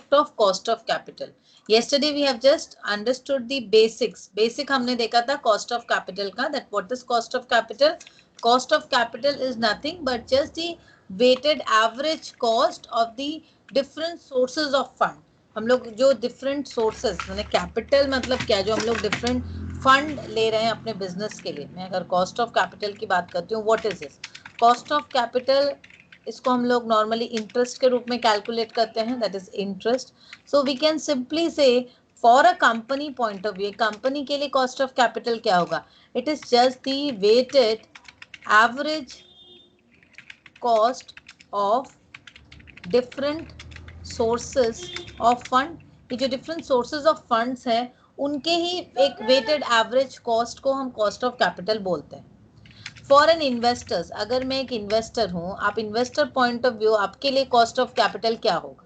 concept of cost of capital. Yesterday we have just understood the basics. Basic हमने देखा था cost of capital का, that what is cost of capital? Cost of capital is nothing but just the weighted average cost of the different sources of fund. हम लोग जो different sources, मैंने capital मतलब क्या, जो हम लोग different fund ले रहे हैं अपने business के लिए. मैं अगर cost of capital की बात करती हूँ, what is this? Cost of capital, इसको हम लोग नॉर्मली इंटरेस्ट के रूप में कैलकुलेट करते हैं, that is interest. So we can simply say for a company point of view, company के लिए कॉस्ट ऑफ कैपिटल क्या होगा? It is just the weighted average cost of different sources of fund. ये जो different sources of funds हैं उनके ही एक weighted average cost को हम कॉस्ट ऑफ कैपिटल बोलते हैं. फॉर एन इन्वेस्टर्स, अगर मैं एक इन्वेस्टर हूँ, आप इन्वेस्टर पॉइंट ऑफ व्यू, आपके लिए कॉस्ट ऑफ कैपिटल क्या होगा?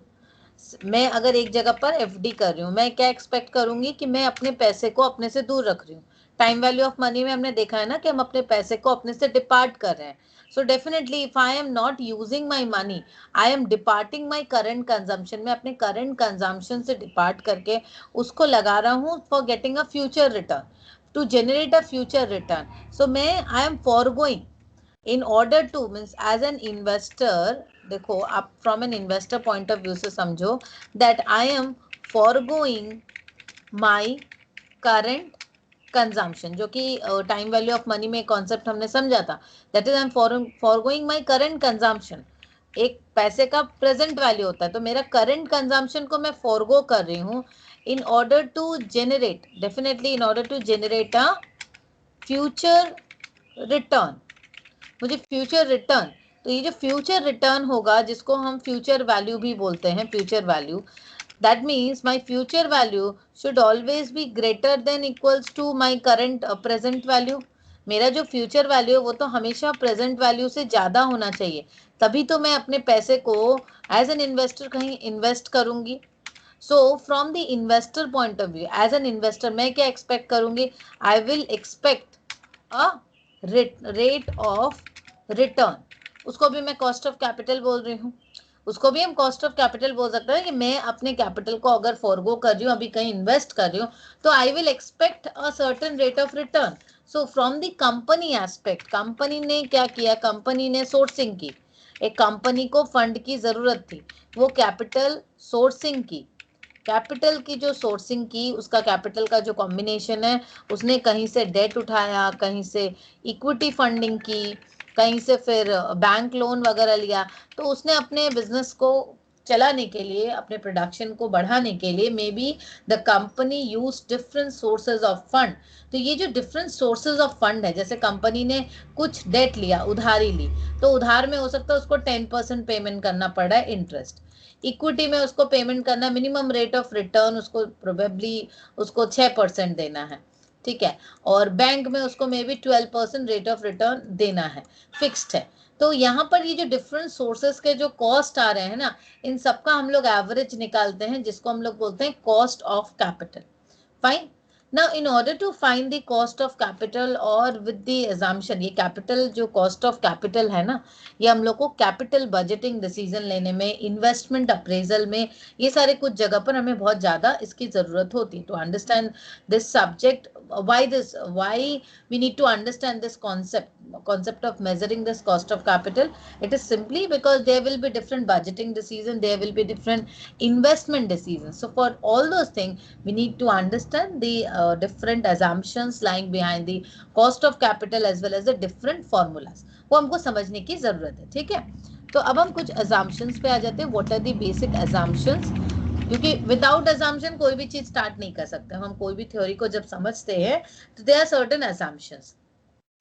मैं अगर एक जगह पर एफडी कर रही हूँ, मैं क्या एक्सपेक्ट करूंगी कि मैं अपने पैसे को अपने से दूर रख रही हूँ. टाइम वैल्यू ऑफ मनी में हमने देखा है ना कि हम अपने पैसे को अपने से डिपार्ट कर रहे हैं. So definitely if I am not using my money, I am departing my current consumption. मैं अपने करंट कंजम्पशन से डिपार्ट करके उसको लगा रहा हूँ for getting a future return, to generate a future return. So I am foregoing in order to, means as an investor, देखो आप from an investor point of view से समझो that I am foregoing my current consumption, जो कि time value of money में concept हमने समझा था. That is I am forgoing my current consumption. एक पैसे का प्रेजेंट वैल्यू होता है, तो मेरा करंट कंजम्पशन को मैं फॉरगो कर रही हूँ in order to generate, definitely in order to generate a future return. मुझे फ्यूचर रिटर्न, तो ये जो फ्यूचर रिटर्न होगा जिसको हम फ्यूचर वैल्यू भी बोलते हैं, future value, that means my future value should always be greater than equals to my current present value. मेरा जो फ्यूचर वैल्यू है वो तो हमेशा प्रेजेंट वैल्यू से ज़्यादा होना चाहिए, तभी तो मैं अपने पैसे को एज एन इन्वेस्टर कहीं इन्वेस्ट करूँगी. So from the investor point of view, as an investor मैं क्या expect करूँगी? I will expect a rate of return. उसको भी मैं cost of capital बोल रही हूँ. उसको भी हम cost of capital बोल सकते हैं कि मैं अपने capital को अगर forgo कर रही हूँ, अभी कहीं invest कर रही हूँ, तो I will expect a certain rate of return. So from the company aspect, company ने क्या किया? company ने sourcing की. एक कंपनी को फंड की जरूरत थी, वो कैपिटल सोर्सिंग की. कैपिटल की जो सोर्सिंग की, उसका कैपिटल का जो कॉम्बिनेशन है, उसने कहीं से डेट उठाया, कहीं से इक्विटी फंडिंग की, कहीं से फिर बैंक लोन वगैरह लिया. तो उसने अपने बिजनेस को चलाने के लिए, अपने प्रोडक्शन को बढ़ाने के लिए, may be the company use different sources of fund. तो ये जो डिफरेंट सोर्सेज ऑफ फंड है, जैसे कंपनी ने कुछ डेट लिया, उधारी ली, तो उधार में हो सकता है उसको 10% पेमेंट करना पड़ रहा है इंटरेस्ट. इक्विटी में उसको पेमेंट करना, मिनिमम रेट ऑफ रिटर्न उसको प्रोबेबली उसको 6% देना है, ठीक है. और बैंक में उसको may be 12% rate of return देना है, फिक्स्ड है. तो यहाँ पर ये जो डिफरेंट सोर्सेस के जो कॉस्ट आ रहे हैं ना, इन सबका हम लोग एवरेज निकालते हैं, जिसको हम लोग बोलते हैं cost of capital. Fine. Now in order to find the cost of capital और with the assumption, ये capital जो cost of capital है ना, ये हम लोग को capital budgeting decision लेने में, investment appraisal में, ये सारे कुछ जगह पर हमें बहुत ज़्यादा इसकी ज़रूरत होती है. To understand this subject, why we need to understand this concept of measuring this cost of capital, it is simply because there will be different budgeting decisions, there will be different investment decisions. So for all those things we need to understand the different assumptions lying behind the cost of capital as well as the different formulas. वो हमको समझने की जरूरत है, ठीक है. तो अब हम कुछ assumptions पे आ जाते हैं. What are the basic assumptions? क्योंकि विदाउट assumption कोई भी चीज स्टार्ट नहीं कर सकते. हम कोई भी थ्योरी को जब समझते हैं तो there are certain assumptions.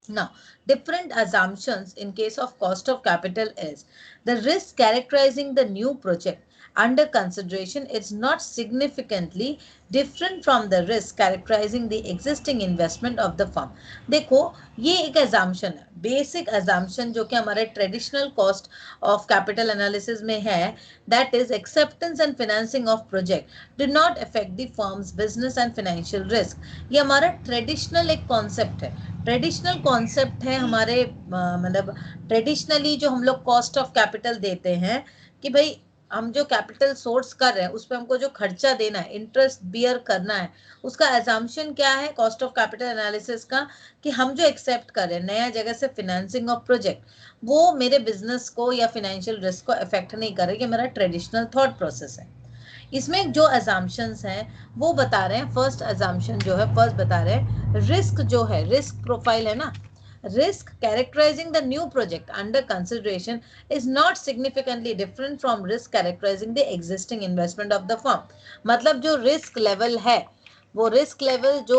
Now, different assumptions in case of cost of capital is the risk characterizing the new project under consideration is not significantly different from the risk characterizing the existing investment of the firm. देखो ये एक assumption है, basic assumption जो कि हमारे traditional cost of capital analysis में है, that is acceptance and financing of project do not affect the firm's business and financial risk. ये हमारा traditional एक concept है. ट्रेडिशनल कॉन्सेप्ट है हमारे, मतलब ट्रेडिशनली जो हम लोग कॉस्ट ऑफ कैपिटल देते हैं कि भाई हम जो कैपिटल सोर्स कर रहे हैं उस पर हमको जो खर्चा देना है, इंटरेस्ट बियर करना है, उसका एजम्पशन क्या है कॉस्ट ऑफ कैपिटल एनालिसिस का, कि हम जो एक्सेप्ट कर रहे हैं नया जगह से फाइनेंसिंग ऑफ प्रोजेक्ट, वो मेरे बिजनेस को या फाइनेंशियल रिस्क को अफेक्ट नहीं कर रहा है। ये मेरा ट्रेडिशनल थॉट प्रोसेस है। इसमें जो अजम्पशंस हैं वो बता रहे हैं, फर्स्ट अजम्पशन जो है, फर्स्ट बता रहे हैं रिस्क जो है, रिस्क प्रोफाइल है ना, risk characterizing the new project under consideration is not significantly different from risk characterizing the existing investment of the firm। मतलब जो risk level है वो risk level जो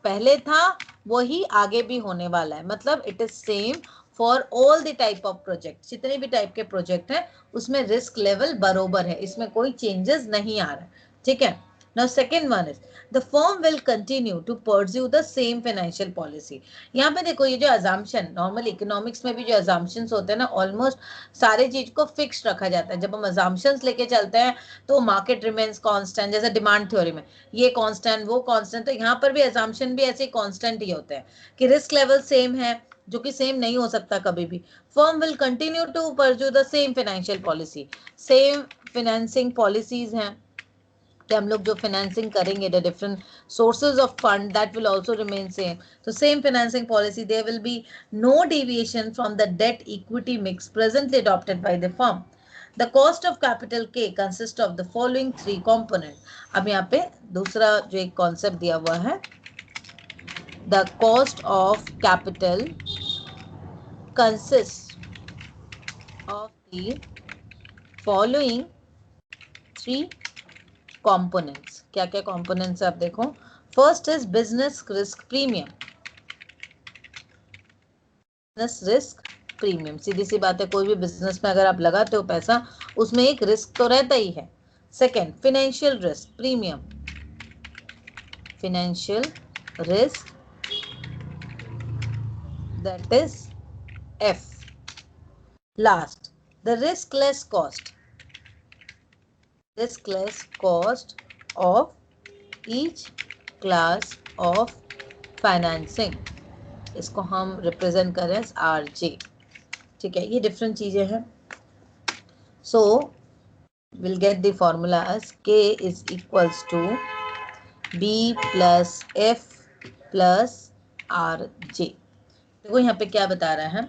पहले था वही आगे भी होने वाला है। मतलब it is same for all the type of project, जितने भी टाइप के प्रोजेक्ट हैं उसमें रिस्क लेवल बरोबर है, इसमें कोई चेंजेस नहीं आ रहा है। ठीक है। Now second one is the firm will continue to pursue the same financial policy। यहाँ पे देखो ये जो assumption, नॉर्मल इकोनॉमिक्स में भी जो assumptions होते हैं ना, ऑलमोस्ट सारे चीज को फिक्स रखा जाता है। जब हम assumptions लेके चलते हैं तो मार्केट रिमेन्स कांस्टेंट, जैसे डिमांड थ्योरी में ये कांस्टेंट वो कांस्टेंट, तो यहाँ पर भी assumption भी ऐसे कांस्टेंट ही होते हैं कि रिस्क लेवल सेम है, जो कि सेम नहीं हो सकता कभी भी। Firm will continue to pursue the same financial policy, same financing policies हैं कि हम लोग जो फाइनेंसिंग करेंगे the different sources of fund that will also remain same. तो same financing policy, there will be no deviation from the debt equity mix presently adopted by the firm. The cost of capital के consist of the following three component. अब यहाँ पे दूसरा जो एक concept दिया हुआ है, the cost of capital consists of the following three components। क्या क्या components है आप देखो। First is business risk premium, business risk premium, सीधी सी बात है, कोई भी बिजनेस में अगर आप लगाते हो पैसा उसमें एक रिस्क तो रहता ही है। Second, financial risk premium, financial risk that is F। Last, the riskless cost, riskless cost of each class of financing, इसको हम रिप्रेजेंट करें RJ। ठीक है, ये डिफरेंट चीजें हैं। So will get the formula as K is equals to B plus F plus RJ। देखो यहाँ पे क्या बता रहा है,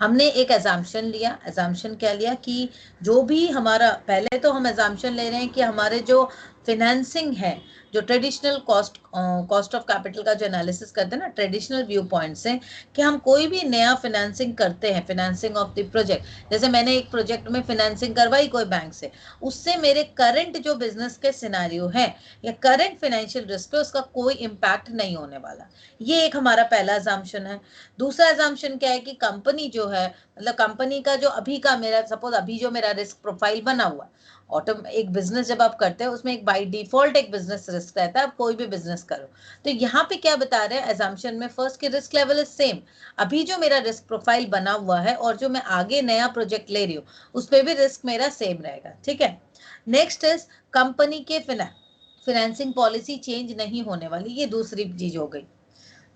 हमने एक एजम्पशन लिया। एजम्पशन क्या लिया कि जो भी हमारा, पहले तो हम एजम्पशन ले रहे हैं कि हमारे जो फिनेंसिंग है, जो ट्रेडिशनल कॉस्ट ऑफ कैपिटल का जो एनालिसिस करते हैं ना ट्रेडिशनल व्यू पॉइंट से, कि हम कोई भी नया फिनेंसिंग करते हैं, फिनेंसिंग ऑफ द प्रोजेक्ट, जैसे मैंने एक प्रोजेक्ट में फिनेंसिंग करवाई कोई बैंक से, उससे मेरे करंट जो बिजनेस के सिनेरियो है या करंट फाइनेंशियल रिस्क पे उसका कोई इम्पैक्ट नहीं होने वाला। ये एक हमारा पहला एजम्पशन है। दूसरा एजम्पशन क्या है कि कंपनी जो है, मतलब कंपनी का जो अभी का मेरा, सपोज अभी जो मेरा रिस्क प्रोफाइल बना हुआ, ऑटो एक बिजनेस जब आप करते हैं उसमें एक बाय डिफॉल्ट एक बिजनेस रिस्क रहता है, आप कोई भी बिजनेस करो। तो यहाँ पे क्या बता रहे हैं एजम्पशन में, फर्स्ट की रिस्क लेवल इज सेम, अभी जो मेरा रिस्क प्रोफाइल बना हुआ है और जो मैं आगे नया प्रोजेक्ट ले रही हूँ उस पर भी रिस्क मेरा सेम रहेगा। ठीक है। नेक्स्ट इज कंपनी के फाइनेंसिंग पॉलिसी चेंज नहीं होने वाली, ये दूसरी चीज हो गई।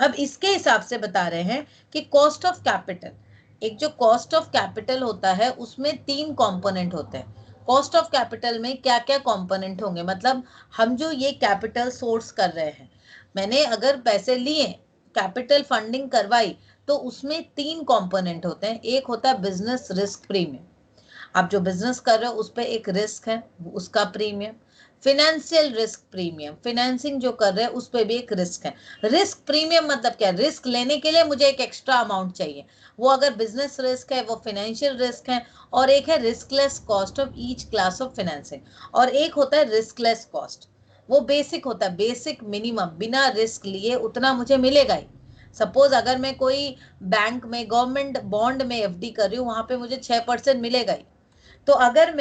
अब इसके हिसाब से बता रहे हैं कि कॉस्ट ऑफ कैपिटल, एक जो कॉस्ट ऑफ कैपिटल होता है उसमें तीन कंपोनेंट होते हैं। कॉस्ट ऑफ कैपिटल में क्या क्या कंपोनेंट होंगे, मतलब हम जो ये कैपिटल सोर्स कर रहे हैं, मैंने अगर पैसे लिए, कैपिटल फंडिंग करवाई, तो उसमें तीन कंपोनेंट होते हैं। एक होता है बिजनेस रिस्क प्रीमियम, आप जो बिजनेस कर रहे हो उस पर एक रिस्क है उसका premium. Financial risk premium, financing जो कर रहे हैं उस पर भी एक रिस्क है। रिस्क प्रीमियम मतलब क्या, रिस्क लेने के लिए मुझे एक एक्स्ट्रा अमाउंट चाहिए, वो अगर बिजनेस रिस्क है वो फाइनेंशियल रिस्क है। और एक है riskless cost of each class of financing, और एक होता है रिस्कलेस कॉस्ट, वो बेसिक होता है, बेसिक मिनिमम, बिना रिस्क लिए उतना मुझे मिलेगा ही। सपोज अगर मैं कोई बैंक में गवर्नमेंट बॉन्ड में एफडी कर रही हूँ, वहां पे मुझे 6% मिलेगा ही। तो अगर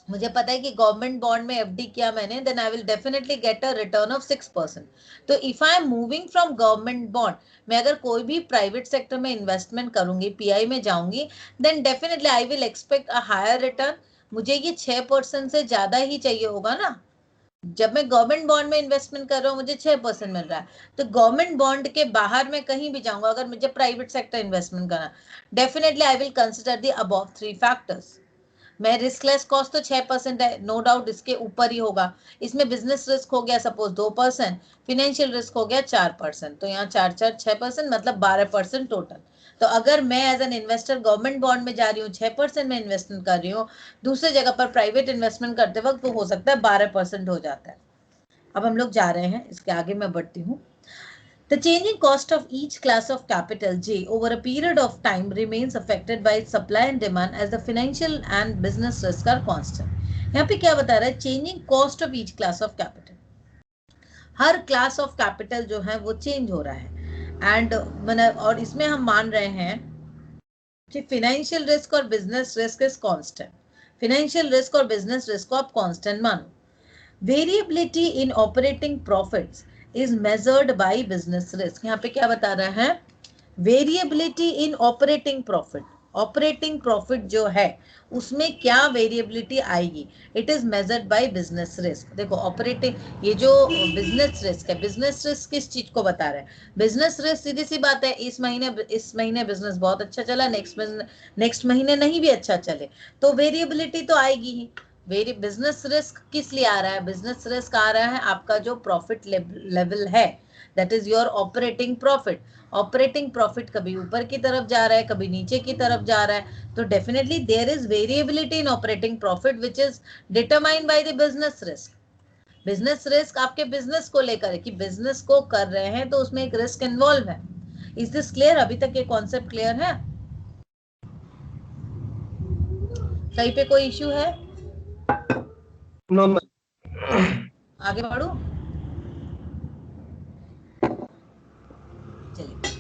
मुझे पता है कि गवर्नमेंट बॉन्ड में एफडी किया मैंने, then I will definitely get a return of 6%। तो if I am moving from government bond, मैं अगर कोई भी प्राइवेट सेक्टर में इन्वेस्टमेंट करूंगी, पीआई में जाऊंगी, then definitely I will expect a higher return. मुझे ये 6% से ज्यादा ही चाहिए होगा ना। जब मैं गवर्नमेंट बॉन्ड में इन्वेस्टमेंट कर रहा हूँ मुझे 6% मिल रहा है, तो गवर्नमेंट बॉन्ड के बाहर मैं कहीं भी जाऊंगा, अगर मुझे प्राइवेट सेक्टर इन्वेस्टमेंट करना, definitely I will consider the above three factors. मैं रिस्कलेस कॉस्ट तो 6% है, नो डाउट इसके ऊपर ही होगा। इसमें बिजनेस रिस्क हो गया सपोज 2%, फिनेंशियल रिस्क हो गया 4%, तो यहाँ 4-4-6% मतलब 12% टोटल। तो अगर मैं as an investor government bond में जा रही हूँ 6% में इन्वेस्टमेंट कर रही हूँ, दूसरे जगह पर प्राइवेट इन्वेस्टमेंट करते वक्त तो हो सकता है 12% हो जाता है। अब हम लोग जा रहे हैं, इसके आगे मैं बढ़ती हूँ। The changing cost of each class of capital J over a period of time remains affected by supply and demand as the financial and business risk are constant. यहाँ पे क्या बता रहा है, changing cost of each class of capital, her class of capital जो है वो change हो रहा है एंड और इसमें हम मान रहे हैं कि फाइनेंशियल रिस्क और business risk is constant. Financial risk और बिजनेस रिस्क को आप कांस्टेंट मानो। Variability in operating profits is measured by business risk. यहाँ पे क्या बता रहा है, variability in operating profit, operating profit जो है उसमें क्या वेरिएबिलिटी आएगी, it is measured by business risk. देखो ऑपरेटिंग, ये जो बिजनेस रिस्क है, बिजनेस रिस्क किस चीज को बता रहा है, बिजनेस रिस्क सीधी सी बात है, इस महीने बिजनेस बहुत अच्छा चला, नेक्स्ट महीने नहीं भी अच्छा चले तो वेरिएबिलिटी तो आएगी ही। वेरी बिजनेस रिस्क किस लिए आ रहा है, बिजनेस रिस्क आ रहा है आपका जो प्रॉफिट लेवल है, that is your operating profit. Operating profit कभी ऊपर की तरफ जा रहा है, कभी नीचे की तरफ जा रहा है, तो definitely there is variability in operating profit which is determined by the business risk. Business risk आपके बिजनेस को लेकर है कि बिजनेस को कर रहे हैं तो उसमें एक रिस्क इन्वॉल्व है। Is this clear? अभी तक ये कॉन्सेप्ट क्लियर है? कहीं पे कोई इश्यू है? नो, आगे बढ़ू? चलिए,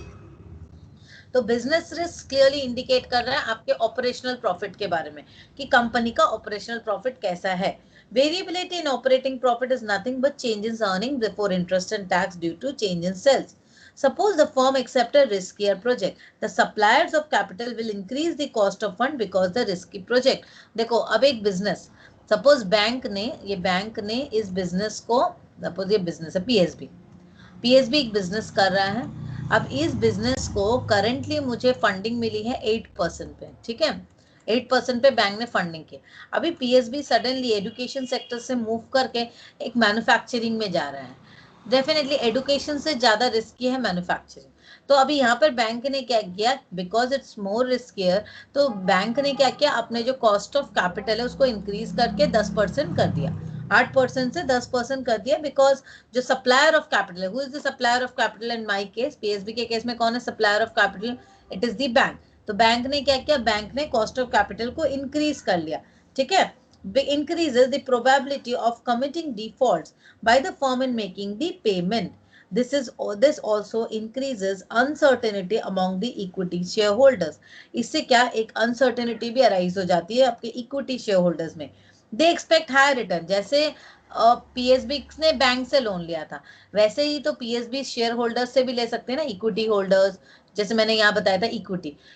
तो बिजनेस रिस्क क्लियरली इंडिकेट कर रहा है आपके ऑपरेशनल प्रॉफिट के बारे में कि कंपनी का ऑपरेशनल प्रॉफिट कैसा है। Variability in operating profit is nothing but change in earning before interest and tax due to change in sales. Suppose the firm accept a riskier project. The suppliers of capital will increase the cost of fund because the risky project. देखो अब एक business, suppose bank ने, ये bank ने इस business को, suppose ये business है पीएसबी, पीएसबी एक बिजनेस कर रहा है। अब इस बिजनेस को करंटली मुझे फंडिंग मिली है 8% पे, ठीक है, 8% पे बैंक ने फंडिंग की। अभी पीएसबी सडनली एजुकेशन सेक्टर से मूव करके एक मैन्युफैक्चरिंग में जा रहा है, डेफिनेटली एजुकेशन से ज्यादा रिस्की है मैन्युफैक्चरिंग। तो अभी यहाँ पर बैंक ने क्या किया, बिकॉज इट्स मोर रिस्कियर, तो बैंक ने क्या किया, अपने जो कॉस्ट ऑफ कैपिटल है उसको इंक्रीज करके 10% कर दिया, 8% से 10% कर दिया, बिकॉज जो सप्लायर ऑफ कैपिटल है, who is the supplier of capital in my case, PSB के केस में कौन है supplier of capital, it is the bank. तो बैंक ने क्या किया, बैंक ने कॉस्ट ऑफ कैपिटल को इंक्रीज कर लिया, ठीक है, increases the probability of committing defaults by the firm in making the payment. This also increases uncertainty among the equity shareholders. इससे क्या एक uncertainty भी arise हो जाती है आपके equity shareholders में। They expect higher return, जैसे पीएसबी ने बैंक से लोन लिया था, वैसे ही तो पीएसबी शेयर होल्डर्स से भी ले सकते हैं ना, इक्विटी होल्डर्स, जैसे मैंने यहाँ बताया था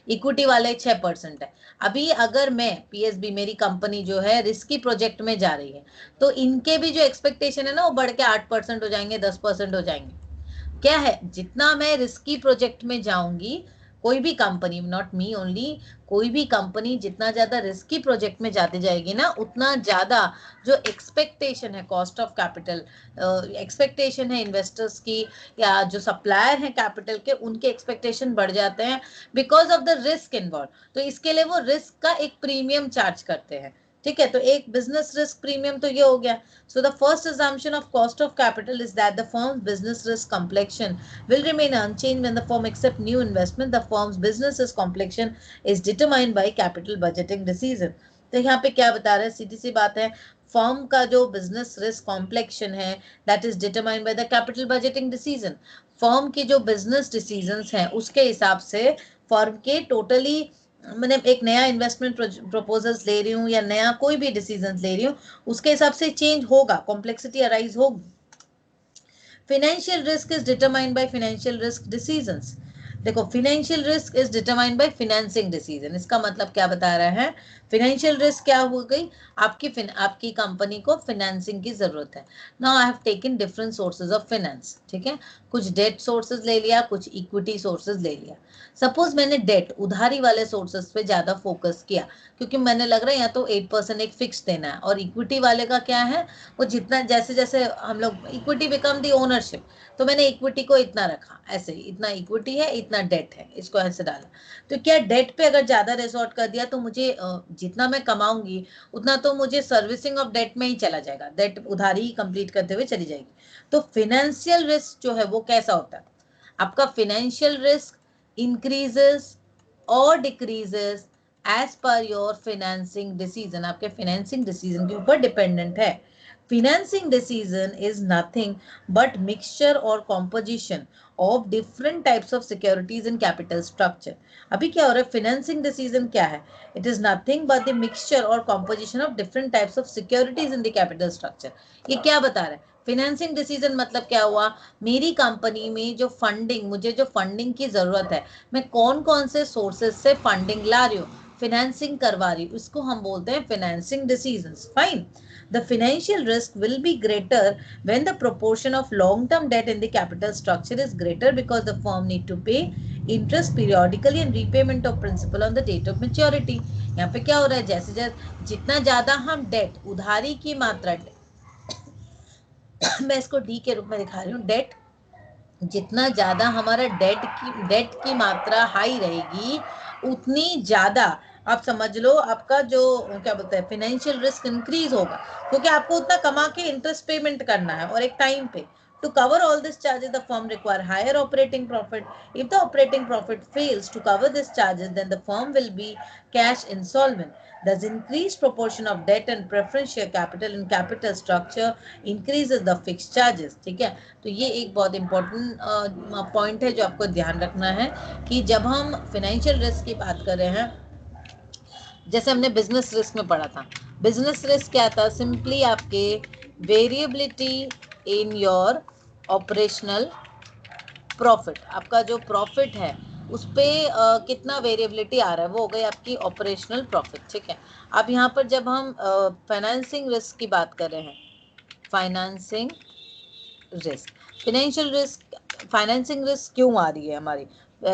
इक्विटी वाले 6% है। अभी अगर मैं पीएसबी, मेरी कंपनी जो है रिस्की प्रोजेक्ट में जा रही है, तो इनके भी जो एक्सपेक्टेशन है ना वो बढ़ के 8% हो जाएंगे, 10% हो जाएंगे। क्या है, जितना मैं रिस्की प्रोजेक्ट में जाऊंगी, कोई भी कंपनी, नॉट मी ओनली, कोई भी कंपनी जितना ज्यादा रिस्की प्रोजेक्ट में जाती जाएगी ना, उतना ज्यादा जो एक्सपेक्टेशन है कॉस्ट ऑफ कैपिटल, एक्सपेक्टेशन है इन्वेस्टर्स की या जो सप्लायर हैं कैपिटल के, उनके एक्सपेक्टेशन बढ़ जाते हैं because of the risk involve. तो इसके लिए वो रिस्क का एक प्रीमियम चार्ज करते हैं, ठीक है। तो एक बिजनेस रिस्क प्रीमियम तो ये हो गया। So the first assumption of cost of capital is that the firm's business risk complexion will remain unchanged when the firm accepts new investment. The firm's business risk complexion is determined by capital budgeting decision. तो यहाँ पे क्या बता रहे हैं, सीधी सी बात है, फर्म का जो बिजनेस रिस्क कॉम्प्लेक्शन है that is determined by the capital budgeting decision. Firm की जो बिजनेस डिसीजंस हैं उसके हिसाब से फर्म के टोटली, मैंने एक नया इन्वेस्टमेंट प्रपोजल्स ले रही हूँ या नया कोई भी डिसीजन ले रही हूँ, उसके हिसाब से चेंज होगा, कॉम्प्लेक्सिटी अराइज होगी। Financial risk is determined by financial risk decisions. देखो financial risk is determined by financing decision. इसका मतलब क्या बता रहा है, फिनेंशियल रिस्क क्या हो गई, आपकी कंपनी को फिनेंसिंग की जरूरत है। Now I have taken different sources of finance, ठीक है, कुछ डेट सोर्सेज ले लिया, कुछ इक्विटी सोर्सेज ले लिया। सपोज मैंने डेट उधारी वाले सोर्सेज पे ज्यादा फोकस किया, क्योंकि मैंने लग रहा है या तो 8% एक फिक्स देना है, और इक्विटी वाले का क्या है, वो जितना जैसे जैसे हम लोग इक्विटी बिकम दी ओनरशिप, तो मैंने इक्विटी को इतना रखा, ऐसे ही इतना इक्विटी है इतना डेट है, इसको ऐसे डाला। तो क्या डेट पे अगर ज्यादा रिसोर्ट कर दिया तो मुझे जितना मैं कमाऊंगी उतना तो मुझे सर्विसिंग ऑफ डेट में ही चला जाएगा, डेट उधारी ही कंप्लीट करते हुए चली जाएगी। तो फिनेंशियल रिस्क जो है वो कैसा होता है, आपका फिनेंशियल रिस्क इंक्रीजेस और decreases as per your financing decision, आपके फाइनेंसिंग डिसीजन के ऊपर डिपेंडेंट है। Financing decision is nothing but mixture or composition of different types of securities in capital structure. अभी क्या हो रहा है, financing decision क्या है, it is nothing but the mixture or composition of different types of securities in the capital structure. ये क्या बता रहा है, फाइनेंसिंग डिसीजन मतलब क्या हुआ, मेरी कंपनी में जो फंडिंग, मुझे जो फंडिंग की जरूरत है, मैं कौन कौन से सोर्सेज से फंडिंग ला रही हूँ, फाइनेंसिंग करवा रही हूँ, इसको हम बोलते हैं financing decisions. Fine, the financial risk will be greater when the proportion of long term debt in the capital structure is greater, because the firm need to pay interest periodically and repayment of principal on the date of maturity. यहाँ पे क्या हो रहा है, जैसे जैसे जितना ज्यादा हम डेट उधारी की मात्रा मैं इसको डी के रूप में दिखा रही हूँ, डेट जितना ज्यादा हमारा डेट की मात्रा हाई रहेगी, उतनी ज्यादा आप समझ लो आपका जो क्या बोलते हैं फाइनेंशियल रिस्क इंक्रीज होगा, क्योंकि आपको उतना कमा के इंटरेस्ट पेमेंट करना है और एक टाइम पे। To cover all these charges, the firm require higher operating profit. If the operating profit fails to cover these charges, then the firm will be cash insolvent. Thus, increased proportion of debt and preference share capital in capital structure increases the fixed charges. ठीक है, तो ये एक बहुत important point है जो आपको ध्यान रखना है कि जब हम फाइनेंशियल रिस्क की बात कर रहे हैं, जैसे हमने बिजनेस रिस्क में पढ़ा था, बिजनेस रिस्क क्या था, सिंपली आपके variability in your operational profit, आपका जो प्रॉफिट है उस पर कितना वेरिएबिलिटी आ रहा है, वो हो गई आपकी ऑपरेशनल प्रॉफिट। ठीक है, अब यहाँ पर जब हम फाइनेंसिंग रिस्क की बात कर रहे हैं, financing risk, financial risk, financing risk क्यों आ रही है हमारी,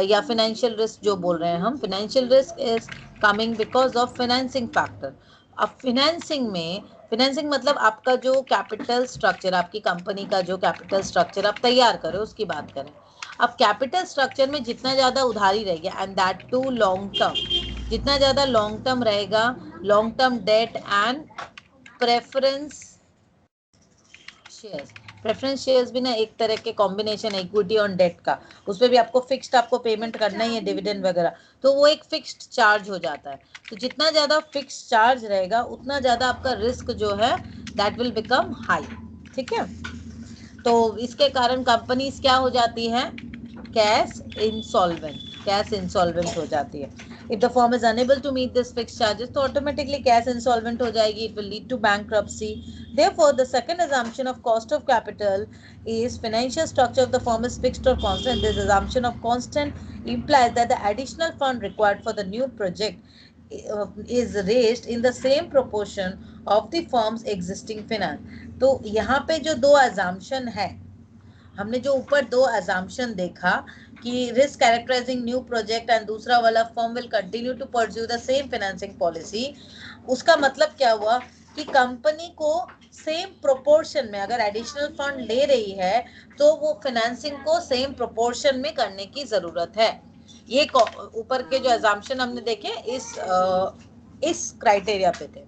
या फाइनेंशियल रिस्क जो बोल रहे हैं हम, financial risk is coming because of financing factor. अब फाइनेंसिंग में, फाइनेंसिंग मतलब आपका जो कैपिटल स्ट्रक्चर, आपकी कंपनी का जो कैपिटल स्ट्रक्चर आप तैयार करें उसकी बात करें। अब कैपिटल स्ट्रक्चर में जितना ज़्यादा उधारी रहेगी, and that too long term, जितना ज़्यादा लॉन्ग टर्म रहेगा, long term debt and preference shares, preference shares भी ना एक तरह के कॉम्बिनेशन है इक्विटी और डेट का, उस पर भी आपको फिक्स्ड आपको पेमेंट करना ही है, डिविडेंड वगैरह, तो वो एक फिक्स्ड चार्ज हो जाता है। तो जितना ज़्यादा फिक्स्ड चार्ज रहेगा उतना ज़्यादा आपका रिस्क जो है दैट विल बिकम हाई। ठीक है, तो इसके कारण कंपनीज क्या हो जाती है, कैश इंसॉल्वेंट, कैश इंसॉल्वेंट हो जाती है। If the firm is unable to meet this fixed charges, तो ऑटोमेटिकली कैश इंसॉल्वेंट हो जाएगी, it will lead to bankruptcy. Therefore, the second assumption of cost of capital is financial structure of the firm is fixed or constant. This assumption of constant implies that the additional fund required for the new project is raised in the same proportion of the firm's existing finance. तो यहाँ पे जो दो assumption है, हमने जो ऊपर दो assumption देखा कि risk characterizing new project and दूसरा वाला firm will continue to pursue the same financing policy, उसका मतलब क्या हुआ कि कंपनी को सेम प्रोपोर्शन में अगर एडिशनल फंड ले रही है तो वो फाइनेंसिंग को सेम प्रोपोर्शन में करने की जरूरत है। ये ऊपर के जो एग्जाम्पशन हमने देखे इस क्राइटेरिया पे थे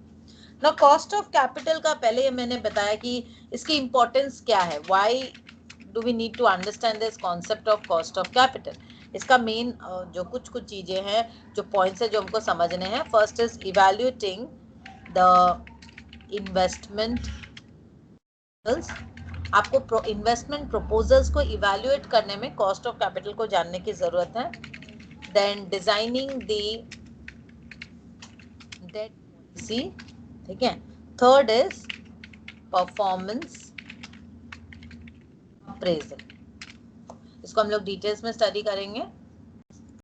ना। कॉस्ट ऑफ कैपिटल का पहले मैंने बताया कि इसकी इंपॉर्टेंस क्या है, why do we need to understand this concept of cost of capital. इसका मेन जो कुछ चीजें हैं, जो पॉइंट्स है जो हमको समझने हैं, first is evaluating the investment, आपको इन्वेस्टमेंट प्रपोजल्स को इवैल्यूएट करने में कॉस्ट ऑफ कैपिटल को जानने की जरूरत है। Then designing the debt policy, ठीक है। थर्ड इज परफॉर्मेंस अप्रेजल, इसको हम लोग डिटेल्स में स्टडी करेंगे।